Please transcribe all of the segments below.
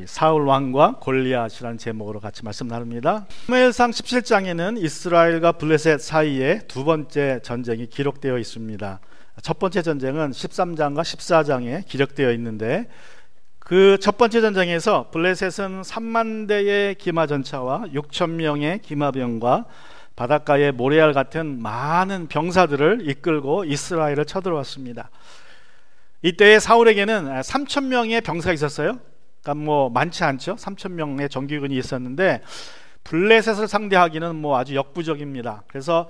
우리 사울 왕과 골리앗이라는 제목으로 같이 말씀 나눕니다. 사무엘상 17장에는 이스라엘과 블레셋 사이에 두 번째 전쟁이 기록되어 있습니다. 첫 번째 전쟁은 13장과 14장에 기록되어 있는데, 그 첫 번째 전쟁에서 블레셋은 3만 대의 기마 전차와 6천 명의 기마병과 바닷가의 모래알 같은 많은 병사들을 이끌고 이스라엘을 쳐들어왔습니다. 이때 사울에게는 3천 명의 병사가 있었어요. 그러니까 뭐 많지 않죠. 3천 명의 정규군이 있었는데 블레셋을 상대하기는 아주 역부족입니다. 그래서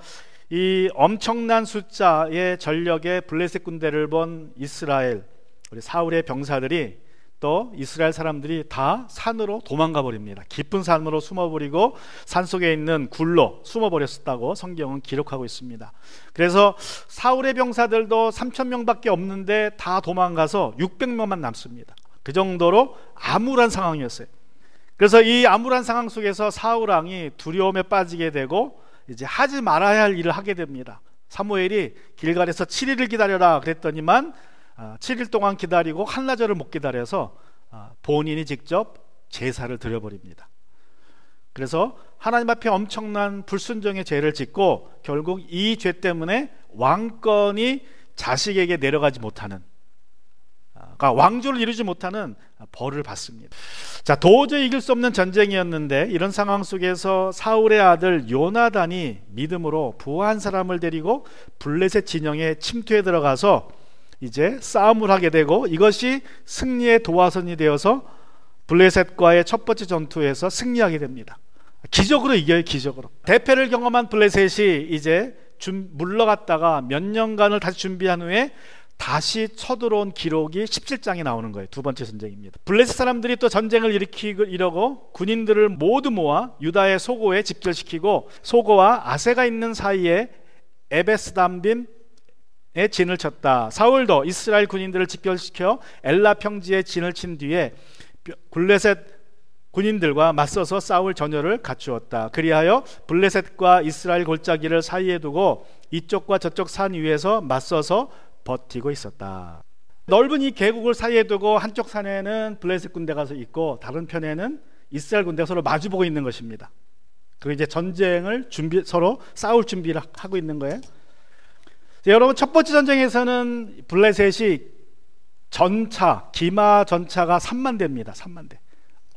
이 엄청난 숫자의 전력의 블레셋 군대를 본 이스라엘, 우리 사울의 병사들이, 또 이스라엘 사람들이 다 산으로 도망가 버립니다. 깊은 산으로 숨어버리고 산속에 있는 굴로 숨어버렸다고 성경은 기록하고 있습니다. 그래서 사울의 병사들도 3천 명밖에 없는데 다 도망가서 600명만 남습니다. 그 정도로 암울한 상황이었어요. 그래서 이 암울한 상황 속에서 사울 왕이 두려움에 빠지게 되고 이제 하지 말아야 할 일을 하게 됩니다. 사무엘이 길갈에서 7일을 기다려라 그랬더니만 7일 동안 기다리고 한나절을 못 기다려서 본인이 직접 제사를 드려버립니다. 그래서 하나님 앞에 엄청난 불순종의 죄를 짓고 결국 이 죄 때문에 왕권이 자식에게 내려가지 못하는, 그러니까 왕조를 이루지 못하는 벌을 받습니다. 자, 도저히 이길 수 없는 전쟁이었는데 이런 상황 속에서 사울의 아들 요나단이 믿음으로 부한 사람을 데리고 블레셋 진영에 침투해 들어가서 이제 싸움을 하게 되고, 이것이 승리의 도화선이 되어서 블레셋과의 첫 번째 전투에서 승리하게 됩니다. 기적으로 이겨요. 기적으로. 대패를 경험한 블레셋이 이제 물러갔다가 몇 년간을 다시 준비한 후에 다시 쳐들어온 기록이 17장에 나오는 거예요. 두 번째 전쟁입니다. 블레셋 사람들이 또 전쟁을 일으키려고 군인들을 모두 모아 유다의 소고에 집결시키고 소고와 아세가 있는 사이에 에베스담빔 의 진을 쳤다. 사울도 이스라엘 군인들을 집결시켜 엘라 평지에 진을 친 뒤에 블레셋 군인들과 맞서서 싸울 전열을 갖추었다. 그리하여 블레셋과 이스라엘 골짜기를 사이에 두고 이쪽과 저쪽 산 위에서 맞서서 버티고 있었다. 넓은 이 계곡을 사이에 두고 한쪽 산에는 블레셋 군대가 있고 다른 편에는 이스라엘 군대가 서로 마주보고 있는 것입니다. 그리고 이제 전쟁을 서로 싸울 준비를 하고 있는 거예요. 여러분, 첫 번째 전쟁에서는 블레셋이 기마 전차가 3만 대입니다. 3만 대.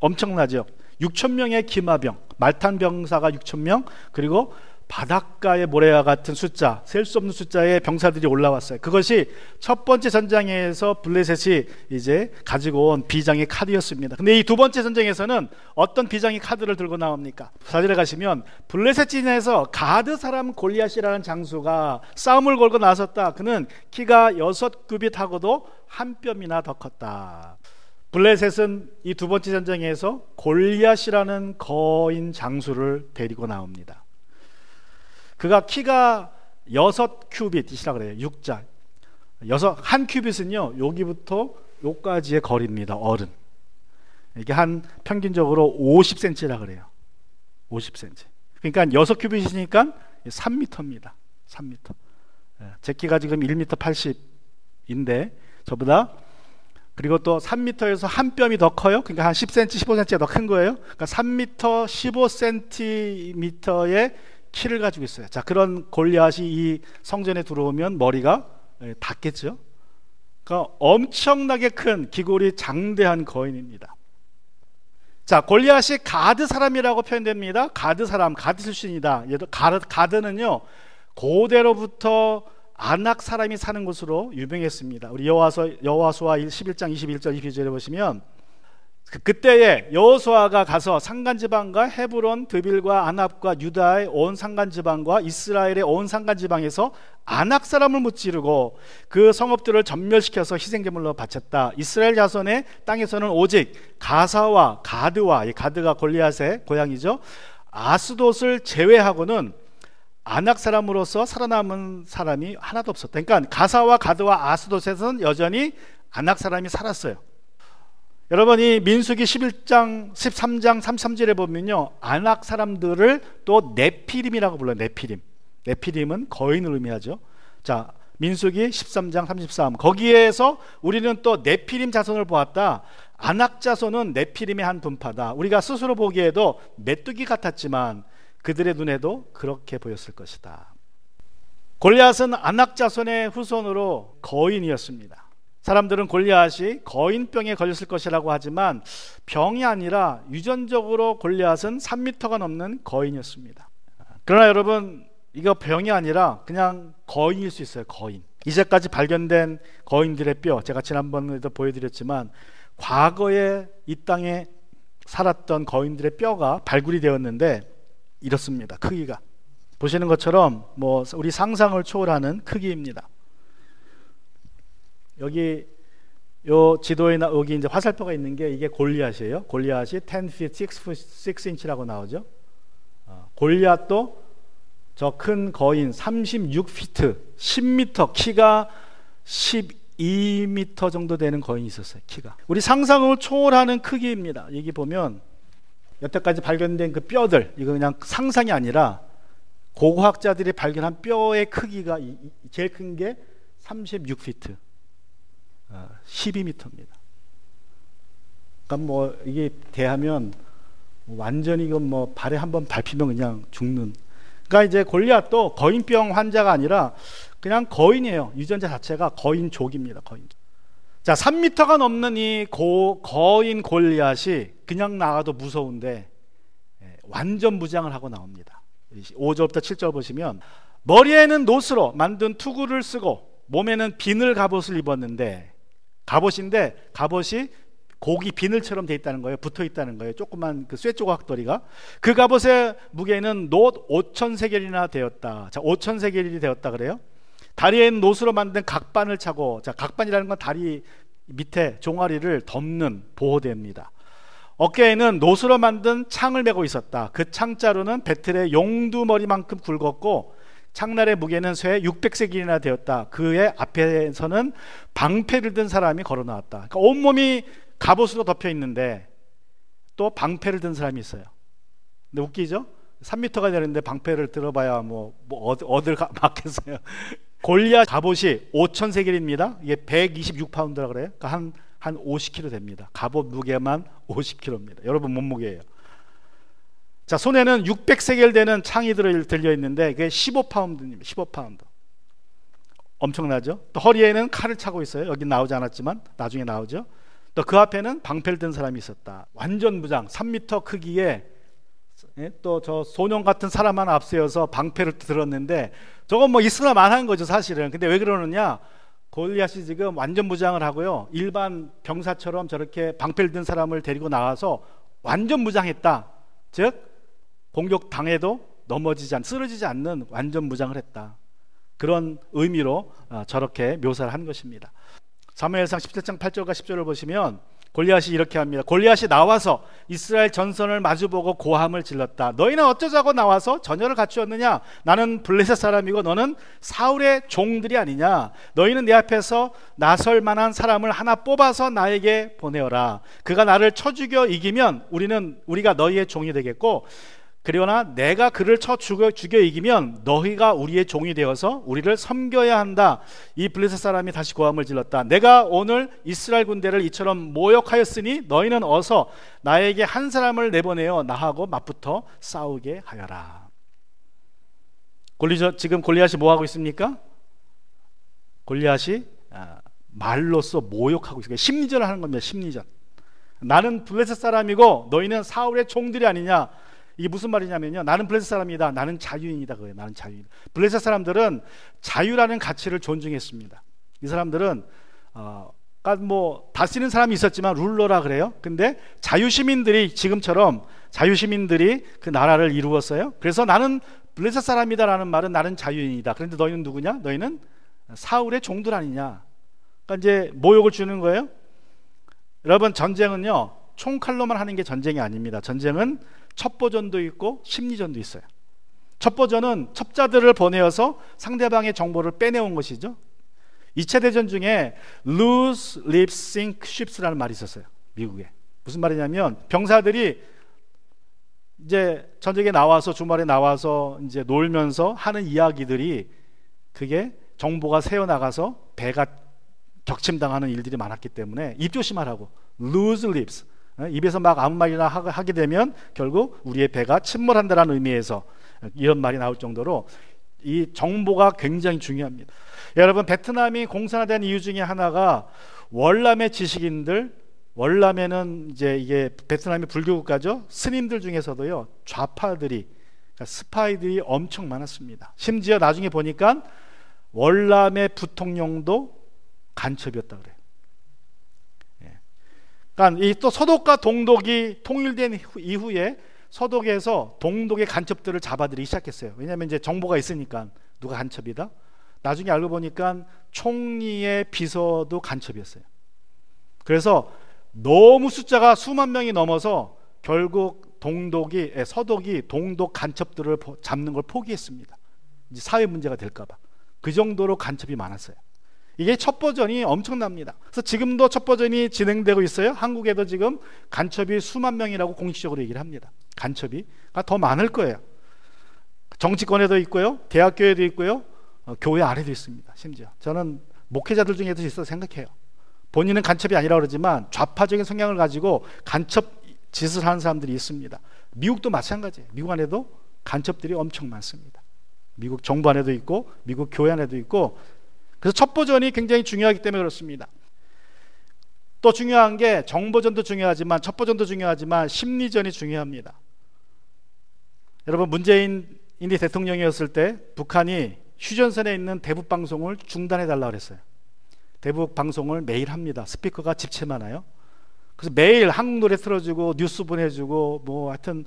엄청나죠. 6천 명의 기마병, 말탄 병사가 6천 명, 그리고 바닷가의 모래와 같은 숫자, 셀 수 없는 숫자의 병사들이 올라왔어요. 그것이 첫 번째 전쟁에서 블레셋이 이제 가지고 온 비장의 카드였습니다. 근데 이 두 번째 전쟁에서는 어떤 비장의 카드를 들고 나옵니까? 4절에 가시면 블레셋 진에서 가드 사람 골리앗이라는 장수가 싸움을 걸고 나섰다. 그는 키가 6규빗하고도 한 뼘이나 더 컸다. 블레셋은 이 두 번째 전쟁에서 골리앗이라는 거인 장수를 데리고 나옵니다. 그가 키가 6규빗이라 그래요. 6자. 한 규빗은요, 여기부터 여기까지의 거리입니다. 어른. 이게 한 평균적으로 50cm라 그래요. 50cm. 그러니까 6규빗이니까 3m입니다. 3m. 제 키가 지금 1m 80인데 저보다, 그리고 또 3m에서 한 뼘이 더 커요. 그러니까 한 10cm, 15cm가 더 큰 거예요. 그러니까 3m, 15cm의 키를 가지고 있어요. 자, 그런 골리앗이 이 성전에 들어오면 머리가 닿겠죠. 그러니까 엄청나게 큰 기골이 장대한 거인입니다. 자, 골리앗이 가드 사람이라고 표현됩니다. 가드 사람, 가드 출신이다. 가드는요, 고대로부터 아낙 사람이 사는 곳으로 유명했습니다. 우리 여호수아 11장 21절 22절에 보시면 그때에 여호수아가 가서 산간지방과 헤브론, 드빌과 아납과 유다의 온 산간지방과 이스라엘의 온 산간지방에서 아낙 사람을 무찌르고 그 성읍들을 전멸시켜서 희생제물로 바쳤다. 이스라엘 자손의 땅에서는 오직 가사와 가드와, 이 가드가 골리앗의 고향이죠, 아스돗을 제외하고는 아낙 사람으로서 살아남은 사람이 하나도 없었다. 그러니까 가사와 가드와 아스돗에서는 여전히 아낙 사람이 살았어요. 여러분, 이 민수기 11장 13장 33절에 보면요, 아낙 사람들을 또 네피림이라고 불러요. 네피림은 거인을 의미하죠. 자, 민수기 13장 33, 거기에서 우리는 또 네피림 자손을 보았다. 아낙 자손은 네피림의 한 분파다. 우리가 스스로 보기에도 메뚜기 같았지만 그들의 눈에도 그렇게 보였을 것이다. 골리앗은 아낙 자손의 후손으로 거인이었습니다. 사람들은 골리앗이 거인병에 걸렸을 것이라고 하지만 병이 아니라 유전적으로 골리앗은 3m가 넘는 거인이었습니다. 그러나 여러분, 이거 병이 아니라 그냥 거인일 수 있어요. 거인. 이제까지 발견된 거인들의 뼈, 제가 지난번에도 보여드렸지만 과거에 이 땅에 살았던 거인들의 뼈가 발굴이 되었는데 이렇습니다. 크기가 보시는 것처럼 우리 상상을 초월하는 크기입니다. 여기 요 지도에 여기 이제 화살표가 있는 게 이게 골리앗이에요. 골리앗이 10 feet 6 inch라고 나오죠. 골리앗도 저 큰 거인 36피트 10m, 키가 12m 정도 되는 거인이 있었어요. 키가 우리 상상을 초월하는 크기입니다. 여기 보면 여태까지 발견된 그 뼈들, 이거 그냥 상상이 아니라 고고학자들이 발견한 뼈의 크기가 제일 큰 게 36피트 12m입니다. 그러니까 이게 대하면 완전히 이건 발에 한번 밟히면 그냥 죽는. 그러니까 이제 골리앗도 거인병 환자가 아니라 그냥 거인이에요. 유전자 자체가 거인족입니다. 거인족. 자, 3m가 넘는 이 거인 골리앗이 그냥 나가도 무서운데 완전 무장을 하고 나옵니다. 5절부터 7절 보시면 머리에는 노스로 만든 투구를 쓰고 몸에는 비늘 갑옷을 입었는데, 갑옷이 고기 비늘처럼 되어 있다는 거예요. 붙어 있다는 거예요. 조그만 그 쇠조각돌이가. 그 갑옷의 무게는 놋 5,000세겔이나 되었다. 자, 5,000세겔이 되었다 그래요. 다리에는 노스로 만든 각반을 차고, 자, 각반이라는 건 다리 밑에 종아리를 덮는 보호대입니다. 어깨에는 노스로 만든 창을 메고 있었다. 그 창자루는 배틀의 용두머리만큼 굵었고 창날의 무게는 쇠 600세겔이나 되었다. 그의 앞에서는 방패를 든 사람이 걸어 나왔다. 그러니까 온몸이 갑옷으로 덮여 있는데 또 방패를 든 사람이 있어요. 근데 웃기죠? 3m가 되는데 방패를 들어봐야 어딜 맞겠어요. 골리앗 갑옷이 5,000세겔입니다. 이게 126파운드라 그래요. 그러니까 한 50kg 됩니다. 갑옷 무게만 50kg입니다. 여러분 몸무게예요. 자, 손에는 600세겔 되는 창이 들려 있는데 그게 15파운드입니다. 15파운드. 엄청나죠? 또 허리에는 칼을 차고 있어요. 여기 나오지 않았지만 나중에 나오죠. 또 그 앞에는 방패를 든 사람이 있었다. 완전 무장, 3m 크기에 또 저 소년 같은 사람 하나 앞세워서 방패를 들었는데 저건 있으나 마나한 거죠 사실은. 근데 왜 그러느냐, 골리앗이 지금 완전 무장을 하고요, 일반 병사처럼 저렇게 방패를 든 사람을 데리고 나와서 완전 무장했다. 즉 공격 당해도 쓰러지지 않는 완전 무장을 했다. 그런 의미로 저렇게 묘사를 한 것입니다. 사무엘상 17장 8절과 10절을 보시면 골리앗이 이렇게 합니다. 골리앗이 나와서 이스라엘 전선을 마주보고 고함을 질렀다. 너희는 어쩌자고 나와서 전열을 갖추었느냐? 나는 블레셋 사람이고 너는 사울의 종들이 아니냐? 너희는 내 앞에서 나설 만한 사람을 하나 뽑아서 나에게 보내어라. 그가 나를 쳐 죽여 이기면 우리가 너희의 종이 되겠고, 그러나 내가 그를 쳐 죽여 이기면 너희가 우리의 종이 되어서 우리를 섬겨야 한다. 이 블레셋 사람이 다시 고함을 질렀다. 내가 오늘 이스라엘 군대를 이처럼 모욕하였으니 너희는 어서 나에게 한 사람을 내보내어 나하고 맞붙어 싸우게 하여라. 지금 골리앗이 뭐 하고 있습니까? 골리앗이 말로써 모욕하고 있어요. 심리전을 하는 겁니다. 심리전. 나는 블레셋 사람이고 너희는 사울의 종들이 아니냐. 이게 무슨 말이냐면요, 나는 블레셋 사람이다, 나는 자유인이다. 그래요. 나는 자유인. 블레셋 사람들은 자유라는 가치를 존중했습니다. 이 사람들은 다스리는 사람이 있었지만 룰러라 그래요. 근데 지금처럼 자유시민들이 그 나라를 이루었어요. 그래서 나는 블레셋 사람이다라는 말은 나는 자유인이다. 그런데 너희는 누구냐? 너희는 사울의 종들 아니냐. 그러니까 이제 모욕을 주는 거예요. 여러분, 전쟁은요 총칼로만 하는 게 전쟁이 아닙니다. 전쟁은 첩보전도 있고 심리전도 있어요. 첩보전은 첩자들을 보내어서 상대방의 정보를 빼내온 것이죠. 2차 대전 중에 lose, live, sink ships라는 말이 있었어요. 미국에. 무슨 말이냐면 병사들이 이제 전쟁에 나와서 주말에 나와서 이제 놀면서 하는 이야기들이, 그게 정보가 새어나가서 배가 격침당하는 일들이 많았기 때문에 입조심하라고, loose lips. 입에서 막 아무 말이나 하게 되면 결국 우리의 배가 침몰한다는 의미에서 이런 말이 나올 정도로 이 정보가 굉장히 중요합니다. 여러분, 베트남이 공산화된 이유 중에 하나가 월남의 지식인들, 월남에는 이제 이게 베트남이 불교 국가죠. 스님들 중에서도요, 좌파들이, 그러니까 스파이들이 엄청 많았습니다. 심지어 나중에 보니까 월남의 부통령도 간첩이었다 그래요. 그러니까 이 또 서독과 동독이 통일된 이후에 서독에서 동독의 간첩들을 잡아들이기 시작했어요. 왜냐하면 이제 정보가 있으니까 누가 간첩이다. 나중에 알고 보니까 총리의 비서도 간첩이었어요. 그래서 너무 숫자가 수만 명이 넘어서 결국 서독이 동독 간첩들을 잡는 걸 포기했습니다. 이제 사회 문제가 될까봐. 그 정도로 간첩이 많았어요. 이게 첩보전이 엄청납니다. 그래서 지금도 첩보전이 진행되고 있어요. 한국에도 지금 간첩이 수만 명이라고 공식적으로 얘기를 합니다. 간첩이 더 많을 거예요. 정치권에도 있고요, 대학교에도 있고요, 교회 안에도 있습니다. 심지어 저는 목회자들 중에도 있어서 생각해요. 본인은 간첩이 아니라고 그러지만 좌파적인 성향을 가지고 간첩 짓을 하는 사람들이 있습니다. 미국도 마찬가지예요. 미국 안에도 간첩들이 엄청 많습니다. 미국 정부 안에도 있고 미국 교회 안에도 있고. 그래서 첩보전이 굉장히 중요하기 때문에 그렇습니다. 또 중요한 게 정보전도 중요하지만 첩보전도 중요하지만 심리전이 중요합니다. 여러분, 문재인이 대통령이었을 때 북한이 휴전선에 있는 대북 방송을 중단해 달라고 그랬어요. 대북 방송을 매일 합니다. 스피커가 집체 많아요. 그래서 매일 한국 노래 틀어주고 뉴스 보내주고 뭐 하여튼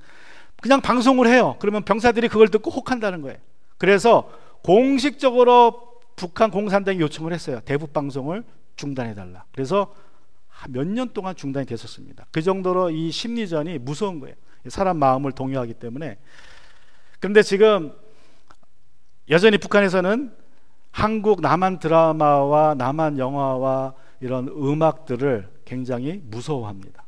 그냥 방송을 해요. 그러면 병사들이 그걸 듣고 혹한다는 거예요. 그래서 공식적으로 북한 공산당이 요청을 했어요. 대북 방송을 중단해 달라. 그래서 몇 년 동안 중단이 됐었습니다. 그 정도로 이 심리전이 무서운 거예요. 사람 마음을 동요하기 때문에. 그런데 지금 여전히 북한에서는 한국 남한 드라마와 남한 영화와 이런 음악들을 굉장히 무서워합니다.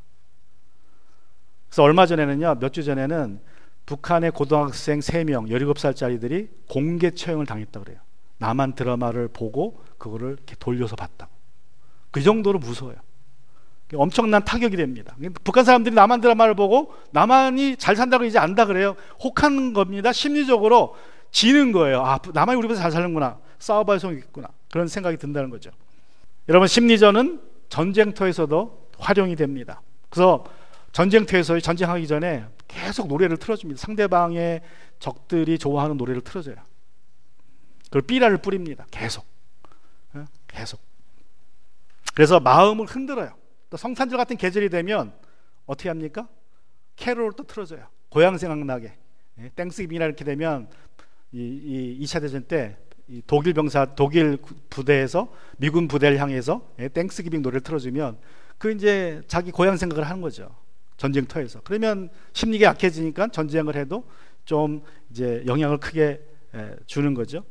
그래서 얼마 전에는요, 몇 주 전에는 북한의 고등학생 3명, 17살짜리들이 공개 처형을 당했다고 그래요. 남한 드라마를 보고 그거를 이렇게 돌려서 봤다고. 그 정도로 무서워요. 엄청난 타격이 됩니다. 북한 사람들이 남한 드라마를 보고 남한이 잘 산다고 이제 안다 그래요. 혹하는 겁니다. 심리적으로 지는 거예요. 아, 남한이 우리보다 잘 사는구나, 싸워봐야 소용있구나, 그런 생각이 든다는 거죠. 여러분, 심리전은 전쟁터에서도 활용이 됩니다. 그래서 전쟁터에서 전쟁하기 전에 계속 노래를 틀어줍니다. 상대방의 적들이 좋아하는 노래를 틀어줘요. 그걸 삐라를 뿌립니다. 계속. 그래서 마음을 흔들어요. 또 성탄절 같은 계절이 되면 어떻게 합니까? 캐롤을 또 틀어줘요. 고향 생각나게. 땡스기빙이나 이렇게 되면 이 2차 대전 때 독일 부대에서 미군 부대를 향해서 땡스기빙 노래를 틀어주면 그 이제 자기 고향 생각을 하는 거죠. 전쟁터에서. 그러면 심리가 약해지니까 전쟁을 해도 좀 이제 영향을 크게 주는 거죠.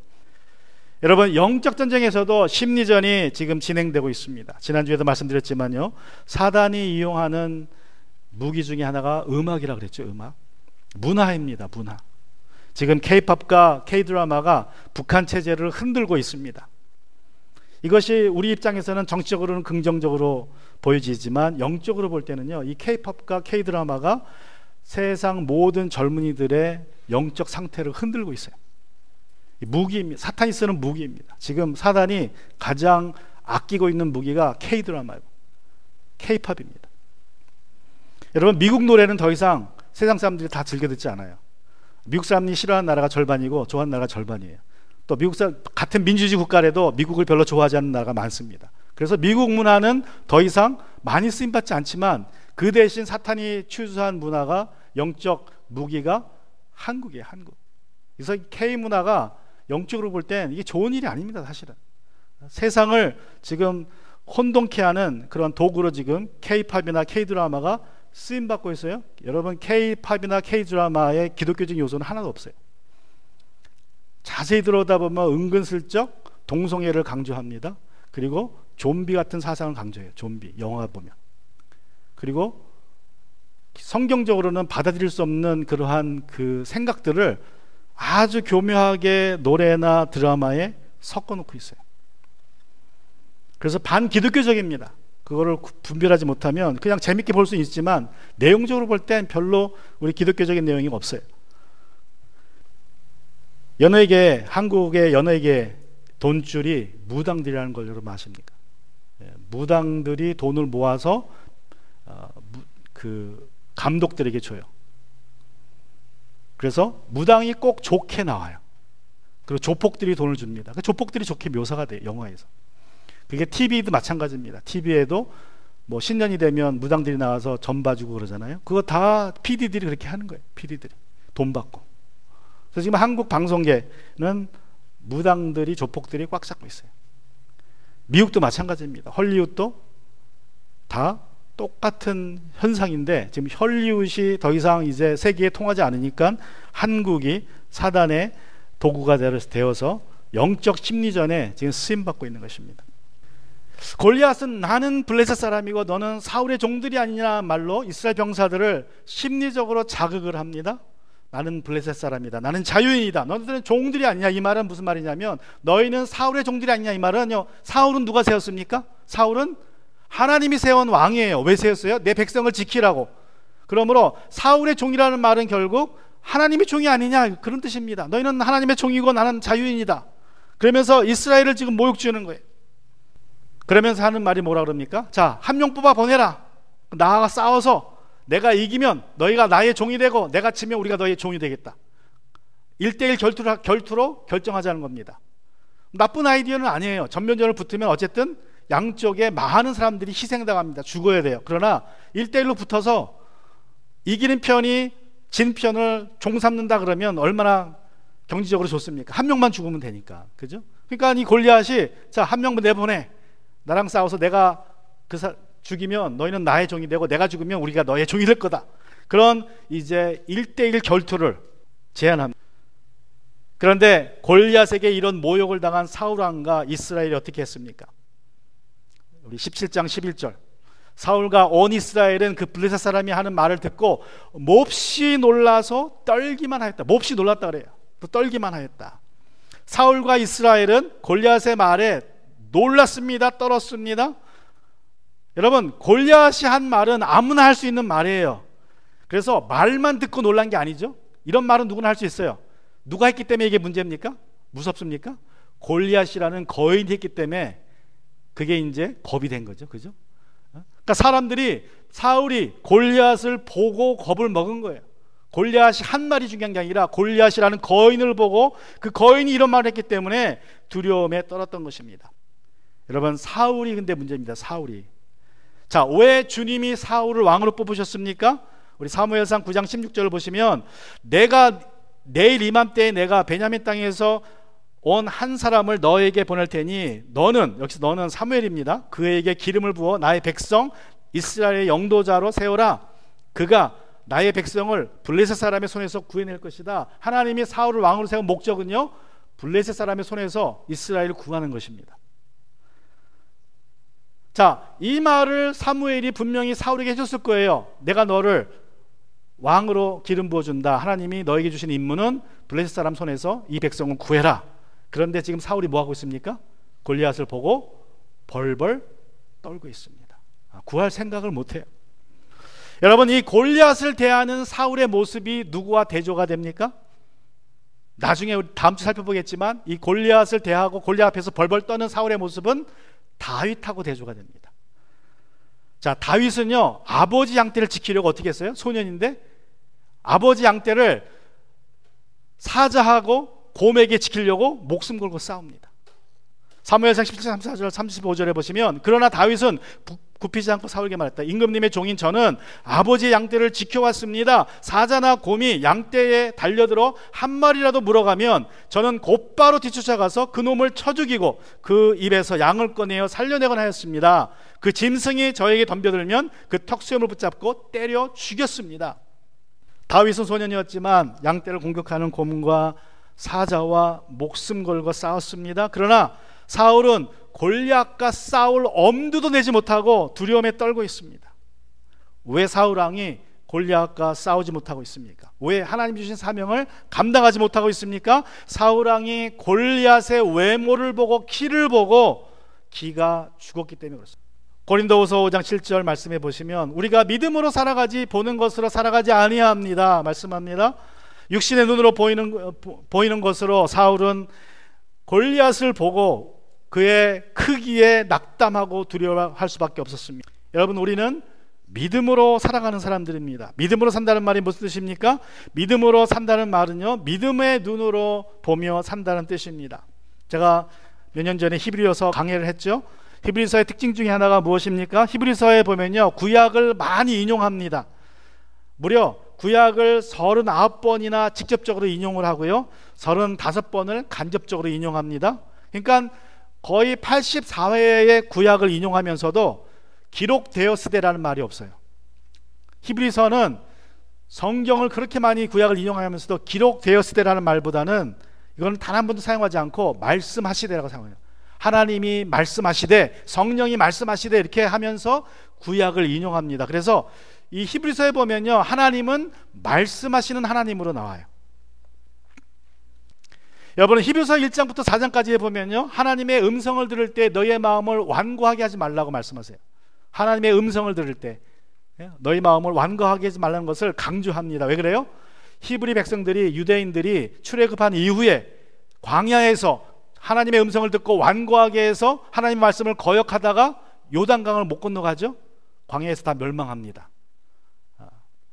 여러분, 영적 전쟁에서도 심리전이 지금 진행되고 있습니다. 지난주에도 말씀드렸지만요, 사단이 이용하는 무기 중에 하나가 음악이라고 그랬죠. 음악, 문화입니다. 문화. 지금 K-팝과 K-드라마가 북한 체제를 흔들고 있습니다. 이것이 우리 입장에서는 정치적으로는 긍정적으로 보여지지만 영적으로 볼 때는요, 이 K-팝과 K-드라마가 세상 모든 젊은이들의 영적 상태를 흔들고 있어요. 무기입니다. 사탄이 쓰는 무기입니다. 지금 사단이 가장 아끼고 있는 무기가 K-드라마고 K-팝입니다. 여러분, 미국 노래는 더 이상 세상 사람들이 다 즐겨 듣지 않아요. 미국 사람이 싫어하는 나라가 절반이고 좋아하는 나라가 절반이에요. 또 미국 사람, 같은 민주주의 국가라도 미국을 별로 좋아하지 않는 나라가 많습니다. 그래서 미국 문화는 더 이상 많이 쓰임받지 않지만 그 대신 사탄이 추수한 문화가, 영적 무기가 한국이에요. 한국. 그래서 K-문화가 영적으로 볼 땐 이게 좋은 일이 아닙니다. 사실은 세상을 지금 혼돈케 하는 그런 도구로 지금 K-팝이나 K-드라마가 쓰임받고 있어요. 여러분, K-팝이나 K-드라마의 기독교적인 요소는 하나도 없어요. 자세히 들여다보면 은근슬쩍 동성애를 강조합니다. 그리고 좀비 같은 사상을 강조해요. 좀비 영화 보면. 그리고 성경적으로는 받아들일 수 없는 그러한 그 생각들을 아주 교묘하게 노래나 드라마에 섞어 놓고 있어요. 그래서 반기독교적입니다. 그거를 분별하지 못하면 그냥 재밌게 볼 수는 있지만 내용적으로 볼 땐 별로 우리 기독교적인 내용이 없어요. 연예계, 한국의 연예계 돈줄이 무당들이라는 걸 여러분 아십니까? 무당들이 돈을 모아서 그 감독들에게 줘요. 그래서 무당이 꼭 좋게 나와요. 그리고 조폭들이 돈을 줍니다. 그 조폭들이 좋게 묘사가 돼요, 영화에서. 그게 TV도 마찬가지입니다. TV에도 뭐 신년이 되면 무당들이 나와서 전 봐주고 그러잖아요. 그거 다 PD들이 그렇게 하는 거예요. PD들이 돈 받고. 그래서 지금 한국 방송계는 무당들이, 조폭들이 꽉 잡고 있어요. 미국도 마찬가지입니다. 헐리우드도 다 똑같은 현상인데 지금 헐리우드이 더 이상 이제 세계에 통하지 않으니까 한국이 사단의 도구가 되어서 영적 심리전에 지금 쓰임받고 있는 것입니다. 골리앗은 나는 블레셋 사람이고 너는 사울의 종들이 아니냐 말로 이스라엘 병사들을 심리적으로 자극을 합니다. 나는 블레셋 사람이다, 나는 자유인이다, 너희들은 종들이 아니냐. 이 말은 무슨 말이냐면 너희는 사울의 종들이 아니냐. 이 말은요, 사울은 누가 세웠습니까? 사울은 하나님이 세운 왕이에요. 왜 세웠어요? 내 백성을 지키라고. 그러므로 사울의 종이라는 말은 결국 하나님의 종이 아니냐, 그런 뜻입니다. 너희는 하나님의 종이고 나는 자유인이다. 그러면서 이스라엘을 지금 모욕 주는 거예요. 그러면서 하는 말이 뭐라 그럽니까? 자, 한 명 뽑아 보내라. 나와 싸워서 내가 이기면 너희가 나의 종이 되고 내가 지면 우리가 너희의 종이 되겠다. 1대1 결투로 결정하자는 겁니다. 나쁜 아이디어는 아니에요. 전면전을 붙으면 어쨌든 양쪽에 많은 사람들이 희생당합니다. 죽어야 돼요. 그러나 1대1로 붙어서 이기는 편이 진 편을 종 삼는다 그러면 얼마나 경제적으로 좋습니까? 한 명만 죽으면 되니까. 그죠? 그러니까 이 골리앗이 자, 한 명만 내보내. 나랑 싸워서 내가 죽이면 너희는 나의 종이 되고 내가 죽으면 우리가 너의 종이 될 거다. 그런 이제 1대1 결투를 제안합니다. 그런데 골리앗에게 이런 모욕을 당한 사울 왕과 이스라엘이 어떻게 했습니까? 우리 17장 11절. 사울과 온 이스라엘은 그 블레셋 사람이 하는 말을 듣고 몹시 놀라서 떨기만 하였다. 몹시 놀랐다 그래요. 또 떨기만 하였다. 사울과 이스라엘은 골리앗의 말에 놀랐습니다. 떨었습니다. 여러분, 골리앗이 한 말은 아무나 할 수 있는 말이에요. 그래서 말만 듣고 놀란 게 아니죠. 이런 말은 누구나 할 수 있어요. 누가 했기 때문에 이게 문제입니까? 무섭습니까? 골리앗이라는 거인이 했기 때문에 그게 이제 법이 된 거죠. 그죠? 그러니까 사람들이, 사울이 골리앗을 보고 겁을 먹은 거예요. 골리앗이 한 말이 중요한 게 아니라 골리앗이라는 거인을 보고 그 거인이 이런 말을 했기 때문에 두려움에 떨었던 것입니다. 여러분, 사울이 근데 문제입니다. 사울이. 자, 왜 주님이 사울을 왕으로 뽑으셨습니까? 우리 사무엘상 9장 16절을 보시면 내가 내일 이맘때에 내가 베냐민 땅에서 온 한 사람을 너에게 보낼 테니 너는, 역시 너는 사무엘입니다. 그에게 기름을 부어 나의 백성 이스라엘의 영도자로 세워라. 그가 나의 백성을 블레셋 사람의 손에서 구해낼 것이다. 하나님이 사울을 왕으로 세운 목적은요, 블레셋 사람의 손에서 이스라엘을 구하는 것입니다. 자, 이 말을 사무엘이 분명히 사울에게 해줬을 거예요. 내가 너를 왕으로 기름 부어준다. 하나님이 너에게 주신 임무는 블레셋 사람 손에서 이 백성을 구해라. 그런데 지금 사울이 뭐하고 있습니까? 골리앗을 보고 벌벌 떨고 있습니다. 구할 생각을 못해요. 여러분, 이 골리앗을 대하는 사울의 모습이 누구와 대조가 됩니까? 나중에 우리 다음 주 살펴보겠지만 이 골리앗을 대하고 골리앗 앞에서 벌벌 떠는 사울의 모습은 다윗하고 대조가 됩니다. 자, 다윗은요, 아버지 양떼를 지키려고 어떻게 했어요? 소년인데 아버지 양떼를 사자하고 곰에게 지키려고 목숨 걸고 싸웁니다. 사무엘상 17장 34절 35절에 보시면 그러나 다윗은 굽히지 않고 사울에게 말했다. 임금님의 종인 저는 아버지의 양떼를 지켜왔습니다. 사자나 곰이 양떼에 달려들어 한 마리라도 물어가면 저는 곧바로 뒤쫓아가서 그 놈을 쳐 죽이고 그 입에서 양을 꺼내어 살려내곤 하였습니다. 그 짐승이 저에게 덤벼들면 그 턱수염을 붙잡고 때려 죽였습니다. 다윗은 소년이었지만 양떼를 공격하는 곰과 사자와 목숨 걸고 싸웠습니다. 그러나 사울은 골리앗과 싸울 엄두도 내지 못하고 두려움에 떨고 있습니다. 왜 사울 왕이 골리앗과 싸우지 못하고 있습니까? 왜 하나님 주신 사명을 감당하지 못하고 있습니까? 사울 왕이 골리앗의 외모를 보고 키를 보고 기가 죽었기 때문에 그렇습니다. 고린도후서 5장 7절 말씀해 보시면 우리가 믿음으로 살아가지 보는 것으로 살아가지 아니합니다 말씀합니다. 육신의 눈으로 보이는 것으로 사울은 골리앗을 보고 그의 크기에 낙담하고 두려워할 수밖에 없었습니다. 여러분, 우리는 믿음으로 살아가는 사람들입니다. 믿음으로 산다는 말이 무슨 뜻입니까? 믿음으로 산다는 말은요, 믿음의 눈으로 보며 산다는 뜻입니다. 제가 몇 년 전에 히브리서 강의를 했죠. 히브리서의 특징 중에 하나가 무엇입니까? 히브리서에 보면요, 구약을 많이 인용합니다. 무려 구약을 39번이나 직접적으로 인용을 하고요, 35번을 간접적으로 인용합니다. 그러니까 거의 84회의 구약을 인용하면서도 기록되었으되라는 말이 없어요. 히브리서는 성경을 그렇게 많이 구약을 인용하면서도 기록되었으되라는 말보다는 이건 단 한 번도 사용하지 않고 말씀하시되라고 사용해요. 하나님이 말씀하시되, 성령이 말씀하시되 이렇게 하면서 구약을 인용합니다. 그래서 이 히브리서에 보면요, 하나님은 말씀하시는 하나님으로 나와요. 여러분, 히브리서 1장부터 4장까지에 보면요, 하나님의 음성을 들을 때 너희의 마음을 완고하게 하지 말라고 말씀하세요. 하나님의 음성을 들을 때 너희 마음을 완고하게 하지 말라는 것을 강조합니다. 왜 그래요? 히브리 백성들이, 유대인들이 출애굽한 이후에 광야에서 하나님의 음성을 듣고 완고하게 해서 하나님의 말씀을 거역하다가 요단강을 못 건너가죠. 광야에서 다 멸망합니다.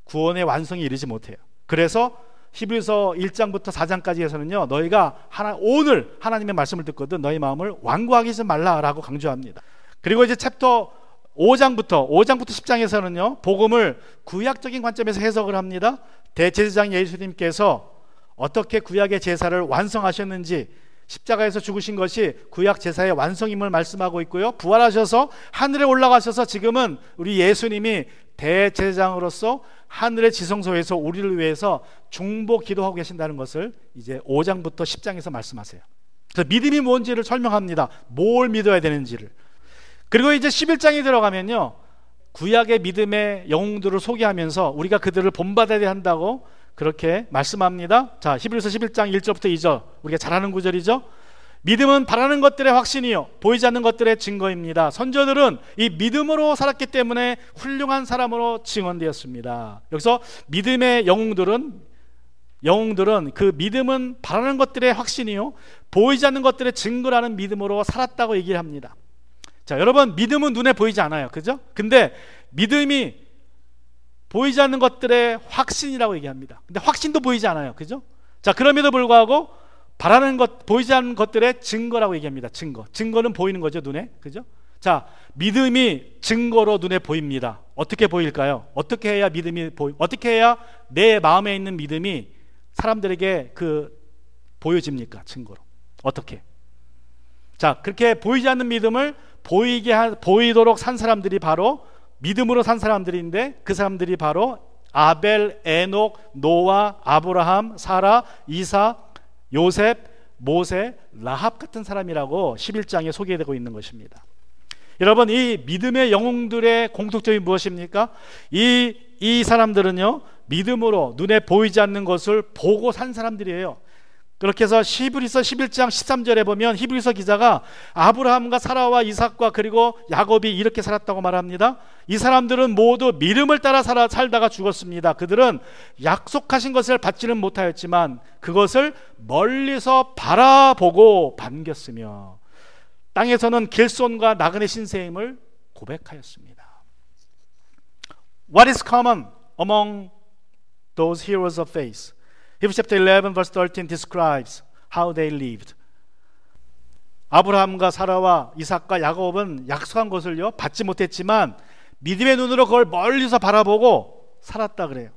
구원의 완성이 이르지 못해요. 그래서 히브리서 1장부터 4장까지에서는요, 너희가 오늘 하나님의 말씀을 듣거든 너희 마음을 완고하게 하지 말라라고 강조합니다. 그리고 이제 챕터 5장부터 10장에서는요, 복음을 구약적인 관점에서 해석을 합니다. 대제사장 예수님께서 어떻게 구약의 제사를 완성하셨는지, 십자가에서 죽으신 것이 구약 제사의 완성임을 말씀하고 있고요, 부활하셔서 하늘에 올라가셔서 지금은 우리 예수님이 대제사장으로서 하늘의 지성소에서 우리를 위해서 중보 기도하고 계신다는 것을 이제 5장부터 10장에서 말씀하세요. 그래서 믿음이 뭔지를 설명합니다. 뭘 믿어야 되는지를. 그리고 이제 11장에 들어가면요, 구약의 믿음의 영웅들을 소개하면서 우리가 그들을 본받아야 한다고 그렇게 말씀합니다. 자, 히브리서 11장 1절부터 2절, 우리가 잘 아는 구절이죠. 믿음은 바라는 것들의 확신이요 보이지 않는 것들의 증거입니다. 선조들은 이 믿음으로 살았기 때문에 훌륭한 사람으로 증언되었습니다. 여기서 믿음의 영웅들은 그 믿음은 바라는 것들의 확신이요 보이지 않는 것들의 증거라는 믿음으로 살았다고 얘기를 합니다. 자, 여러분, 믿음은 눈에 보이지 않아요, 그죠? 근데 믿음이 보이지 않는 것들의 확신이라고 얘기합니다. 근데 확신도 보이지 않아요, 그죠? 자, 그럼에도 불구하고 바라는 것, 보이지 않는 것들의 증거라고 얘기합니다. 증거는 보이는 거죠, 눈에, 그죠? 자, 믿음이 증거로 눈에 보입니다. 어떻게 보일까요? 어떻게 해야 어떻게 해야 내 마음에 있는 믿음이 사람들에게 보여집니까? 증거로. 어떻게? 자, 그렇게 보이지 않는 믿음을 보이도록 산 사람들이 바로 믿음으로 산 사람들인데, 그 사람들이 바로 아벨, 에녹, 노아, 아브라함, 사라, 이삭, 요셉, 모세, 라합 같은 사람이라고 11장에 소개되고 있는 것입니다. 여러분, 이 믿음의 영웅들의 공통점이 무엇입니까? 이 사람들은요, 믿음으로 눈에 보이지 않는 것을 보고 산 사람들이에요. 그렇게 해서 히브리서 11장 13절에 보면 히브리서 기자가 아브라함과 사라와 이삭과 그리고 야곱이 이렇게 살았다고 말합니다. 이 사람들은 모두 믿음을 따라 살다가 죽었습니다. 그들은 약속하신 것을 받지는 못하였지만 그것을 멀리서 바라보고 반겼으며 땅에서는 길손과 나그네 신세임을 고백하였습니다. What is common among those heroes of faith? Hebrews chapter 11 verse 13 describes how they lived. 아브라함과 사라와 이삭과 야곱은 약속한 것을요 받지 못했지만 믿음의 눈으로 그걸 멀리서 바라보고 살았다 그래요.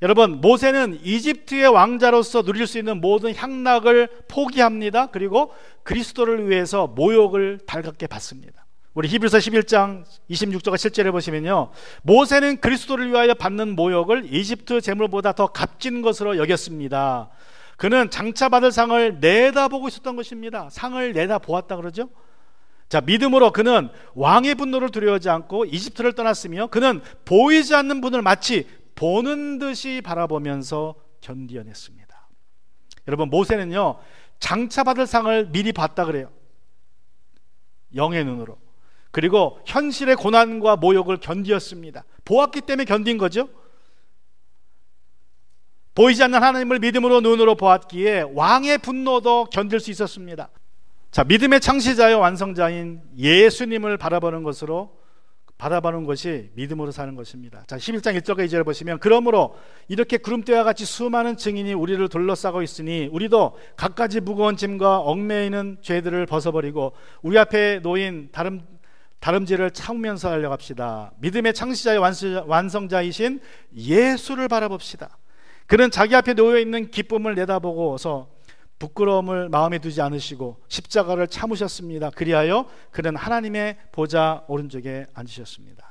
여러분, 모세는 이집트의 왕자로서 누릴 수 있는 모든 향락을 포기합니다. 그리고 그리스도를 위해서 모욕을 달갑게 받습니다. 우리 히브리서 11장 26절과 7절에 보시면요, 모세는 그리스도를 위하여 받는 모욕을 이집트 재물보다 더 값진 것으로 여겼습니다. 그는 장차 받을 상을 내다보고 있었던 것입니다. 상을 내다보았다 그러죠. 자, 믿음으로 그는 왕의 분노를 두려워하지 않고 이집트를 떠났으며 그는 보이지 않는 분을 마치 보는 듯이 바라보면서 견디어냈습니다. 여러분, 모세는요 장차 받을 상을 미리 봤다 그래요. 영의 눈으로. 그리고 현실의 고난과 모욕을 견디었습니다. 보았기 때문에 견딘 거죠. 보이지 않는 하나님을 믿음으로 눈으로 보았기에 왕의 분노도 견딜 수 있었습니다. 자, 믿음의 창시자요 완성자인 예수님을 바라보는 것이 믿음으로 사는 것입니다. 자, 11장 1절과 2절을 보시면, 그러므로 이렇게 구름대와 같이 수많은 증인이 우리를 둘러싸고 있으니 우리도 갖가지 무거운 짐과 얽매이는 죄들을 벗어버리고 우리 앞에 놓인 다름질을 참으면서 달려갑시다. 믿음의 창시자의 완성자이신 예수를 바라봅시다. 그는 자기 앞에 놓여있는 기쁨을 내다보고서 부끄러움을 마음에 두지 않으시고 십자가를 참으셨습니다. 그리하여 그는 하나님의 보좌 오른쪽에 앉으셨습니다.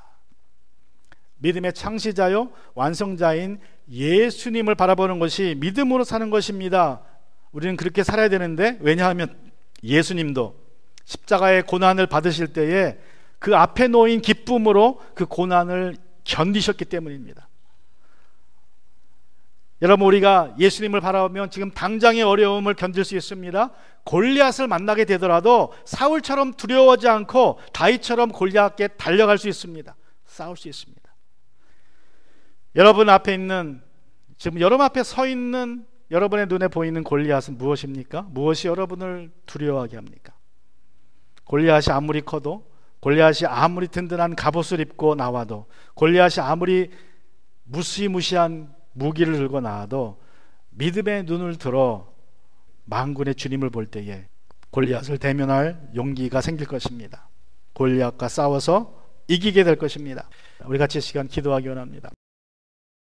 믿음의 창시자요 완성자인 예수님을 바라보는 것이 믿음으로 사는 것입니다. 우리는 그렇게 살아야 되는데, 왜냐하면 예수님도 십자가의 고난을 받으실 때에 그 앞에 놓인 기쁨으로 그 고난을 견디셨기 때문입니다. 여러분, 우리가 예수님을 바라보면 지금 당장의 어려움을 견딜 수 있습니다. 골리앗을 만나게 되더라도 사울처럼 두려워하지 않고 다윗처럼 골리앗께 달려갈 수 있습니다. 싸울 수 있습니다. 여러분 앞에 있는, 지금 여러분 앞에 서 있는 여러분의 눈에 보이는 골리앗은 무엇입니까? 무엇이 여러분을 두려워하게 합니까? 골리앗이 아무리 커도, 골리앗이 아무리 든든한 갑옷을 입고 나와도, 골리앗이 아무리 무시무시한 무기를 들고 나와도 믿음의 눈을 들어 만군의 주님을 볼 때에 골리앗을 대면할 용기가 생길 것입니다. 골리앗과 싸워서 이기게 될 것입니다. 우리 같이 시간 기도하기 원합니다.